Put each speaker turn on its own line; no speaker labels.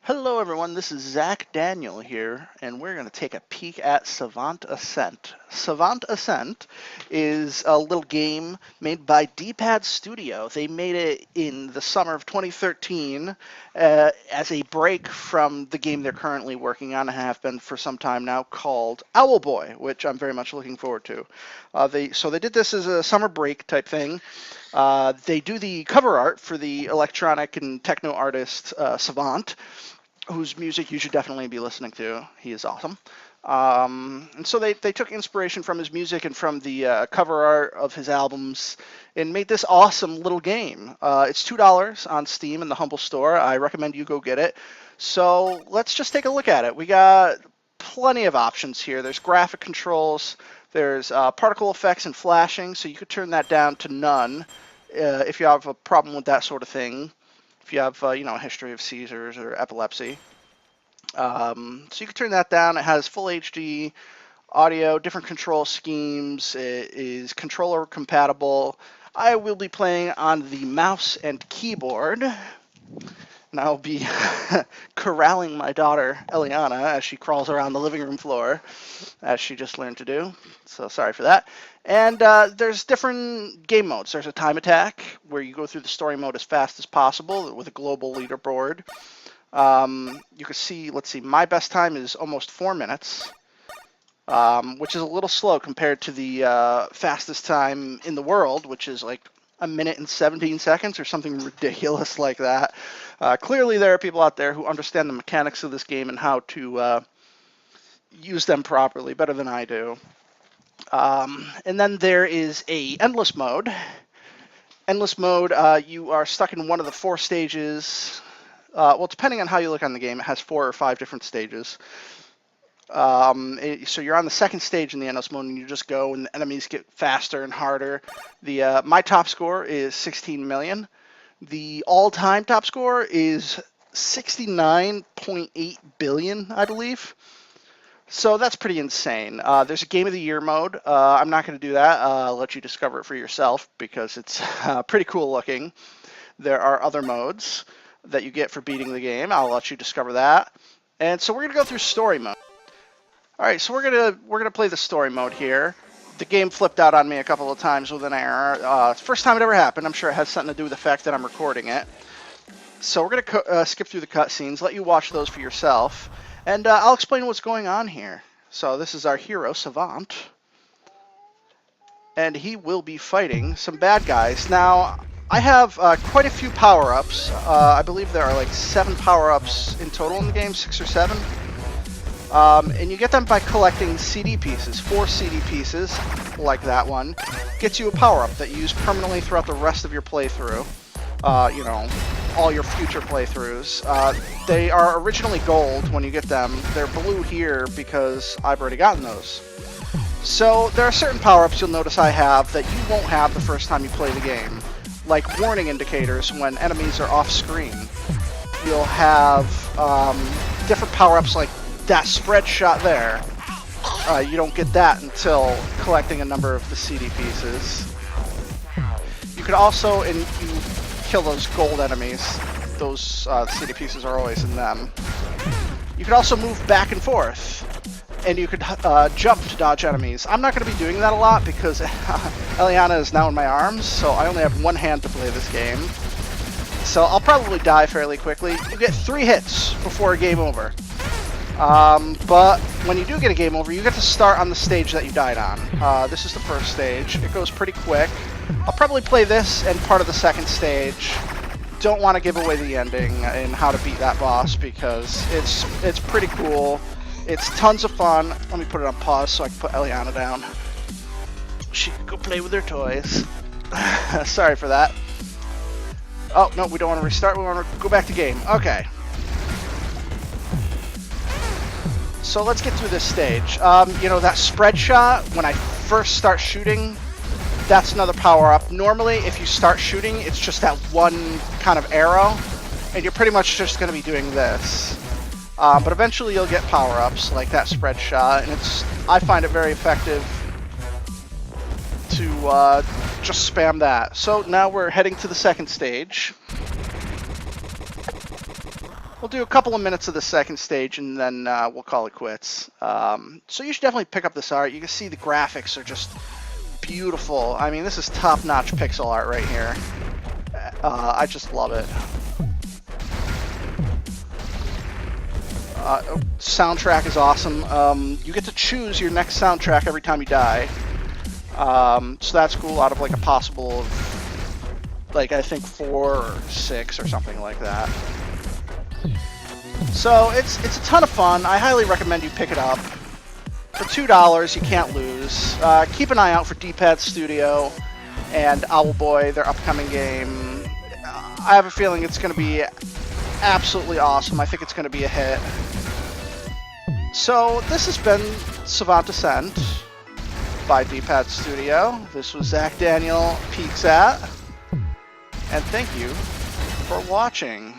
Hello everyone, this is ZachDaniel here, and we're going to take a peek at Savant Ascent. Savant Ascent is a little game made by D-Pad Studio. They made it in the summer of 2013 as a break from the game they're currently working on and have been for some time now, called Owlboy, which I'm very much looking forward to. So they did this as a summer break type thing. They do the cover art for the electronic and techno artist Savant, whose music you should definitely be listening to. He is awesome. And so they took inspiration from his music and from the cover art of his albums and made this awesome little game. It's $2 on Steam in the Humble Store. I recommend you go get it. So let's just take a look at it. We got plenty of options here. There's graphic controls. There's particle effects and flashing, so you could turn that down to none if you have a problem with that sort of thing. If you have, a history of seizures or epilepsy. So you can turn that down. It has full HD audio, different control schemes. It is controller compatible. I will be playing on the mouse and keyboard. And I'll be corralling my daughter, Eliana, as she crawls around the living room floor, as she just learned to do. So sorry for that. And there's different game modes. There's a time attack, where you go through the story mode as fast as possible with a global leaderboard. You can see, let's see, my best time is almost 4 minutes, which is a little slow compared to the fastest time in the world, which is like 1 minute and 17 seconds or something ridiculous like that. Clearly there are people out there who understand the mechanics of this game and how to use them properly, better than I do. And then there is a endless mode. Endless mode, you are stuck in one of the 4 stages. Well, depending on how you look on the game, it has 4 or 5 different stages. So you're on the second stage in the endless mode, and you just go, and the enemies get faster and harder. My top score is 16 million. The all-time top score is 69.8 billion, I believe. So that's pretty insane. There's a Game of the Year mode. I'm not going to do that. I'll let you discover it for yourself because it's pretty cool looking. There are other modes that you get for beating the game. I'll let you discover that. And so we're going to go through story mode. All right, so we're gonna play the story mode here. The game flipped out on me a couple of times with an error. It's the first time it ever happened. I'm sure it has something to do with the fact that I'm recording it. So we're gonna skip through the cutscenes, let you watch those for yourself, and I'll explain what's going on here. So this is our hero, Savant, and he will be fighting some bad guys. Now, I have quite a few power-ups. I believe there are like 7 power-ups in total in the game, 6 or 7. And you get them by collecting CD pieces. 4 CD pieces, like that one, gets you a power-up that you use permanently throughout the rest of your playthrough. All your future playthroughs. They are originally gold when you get them. They're blue here because I've already gotten those. So there are certain power-ups you'll notice I have that you won't have the first time you play the game. Like warning indicators when enemies are off-screen. You'll have different power-ups like that spread shot there. You don't get that until collecting a number of the CD pieces. You could also, and you kill those gold enemies, those CD pieces are always in them. You could also move back and forth, and you could jump to dodge enemies. I'm not going to be doing that a lot because Eliana is now in my arms, so I only have one hand to play this game. So I'll probably die fairly quickly. You get 3 hits before game over. But when you do get a game over, you get to start on the stage that you died on. This is the first stage. It goes pretty quick. I'll probably play this and part of the second stage. Don't want to give away the ending and how to beat that boss because it's pretty cool. It's tons of fun. Let me put it on pause so I can put Eliana down. She can go play with her toys. Sorry for that. Oh, no, we don't want to restart. We want to go back to game. Okay. So let's get through this stage. That spread shot, when I first start shooting, that's another power-up. Normally, if you start shooting, it's just that one kind of arrow, and you're pretty much just going to be doing this. But eventually you'll get power-ups, like that spread shot, and I find it very effective to just spam that. So now we're heading to the second stage. We'll do a couple of minutes of the second stage, and then we'll call it quits. So you should definitely pick up this art. You can see the graphics are just beautiful. I mean, this is top-notch pixel art right here. I just love it. Soundtrack is awesome. You get to choose your next soundtrack every time you die. So that's cool, out of like a possible of, like, I think 4 or 6 or something like that. So it's a ton of fun. I highly recommend you pick it up. For $2, you can't lose. Keep an eye out for D-Pad Studio and Owlboy, their upcoming game. I have a feeling it's going to be absolutely awesome. I think it's going to be a hit. So this has been Savant Ascent by D-Pad Studio. This was ZachDaniel Peaks At, and thank you for watching.